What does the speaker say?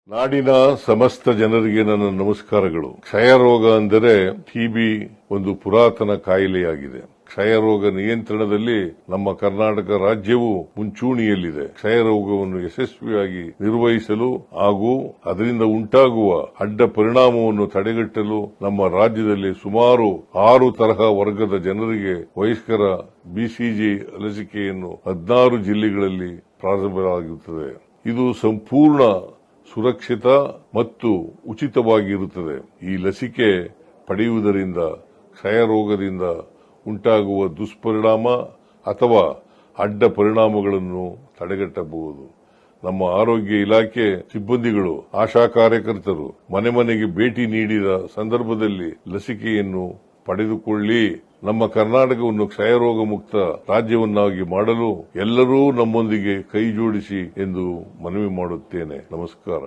ನಾಡಿನ ಸಮಸ್ತ ಜನರಿಗೆ ನನ್ನ ನಮಸ್ಕಾರಗಳು. ಕ್ಷಯ ರೋಗ ಅಂದರೆ ಟಿಬಿ ಒಂದು ಪುರಾತನ ಕಾಯಿಲೆಯಾಗಿದೆ. ಕ್ಷಯ ರೋಗ ನಿಯಂತ್ರಣದಲ್ಲಿ ನಮ್ಮ ಕರ್ನಾಟಕ ರಾಜ್ಯವು ಮುಂಚೂಣಿಯಲ್ಲಿದೆ. ಕ್ಷಯ ರೋಗವನ್ನು ಯಶಸ್ವಿಯಾಗಿ ನಿರ್ವಹಿಸಲು ಹಾಗೂ ಅದರಿಂದ ಉಂಟಾಗುವ ಅಡ್ಡ ಪರಿಣಾಮವನ್ನು ತಡೆಗಟ್ಟಲು ನಮ್ಮ ರಾಜ್ಯದಲ್ಲಿ ಸುಮಾರು 6 ತರಹ ವರ್ಗದ ಜನರಿಗೆ ವಯಸ್ಕರ ಬಿಸಿಜಿ ಲಸಿಕೆಯನ್ನು 16 ಜಿಲ್ಲೆಗಳಲ್ಲಿ ಪ್ರಾರಂಭಿಸಲಾಗುತ್ತದೆ. ಇದು ಸಂಪೂರ್ಣ ಸುರಕ್ಷಿತ ಮತ್ತು ಉಚಿತವಾಗಿರುತ್ತದೆ. ಈ ಲಸಿಕೆ ಪಡೆಯುವುದರಿಂದ ಕ್ಷಯ ರೋಗದಿಂದ ಉಂಟಾಗುವ ದುಷ್ಪರಿಣಾಮ ಅಥವಾ ಅಡ್ಡ ಪರಿಣಾಮಗಳನ್ನು ತಡೆಗಟ್ಟಬಹುದು. ನಮ್ಮ ಆರೋಗ್ಯ ಇಲಾಖೆ ಸಿಬ್ಬಂದಿಗಳು, ಆಶಾ ಕಾರ್ಯಕರ್ತರು ಮನೆ ಮನೆಗೆ ಭೇಟಿ ನೀಡಿದ ಸಂದರ್ಭದಲ್ಲಿ ಲಸಿಕೆಯನ್ನು ಪಡೆದುಕೊಳ್ಳಿ. ನಮ್ಮ ಕರ್ನಾಟಕವನ್ನು ಕ್ಷಯ ರೋಗ ಮುಕ್ತ ರಾಜ್ಯವನ್ನಾಗಿ ಮಾಡಲು ಎಲ್ಲರೂ ನಮ್ಮೊಂದಿಗೆ ಕೈ ಜೋಡಿಸಿ ಎಂದು ಮನವಿ ಮಾಡುತ್ತೇನೆ. ನಮಸ್ಕಾರ.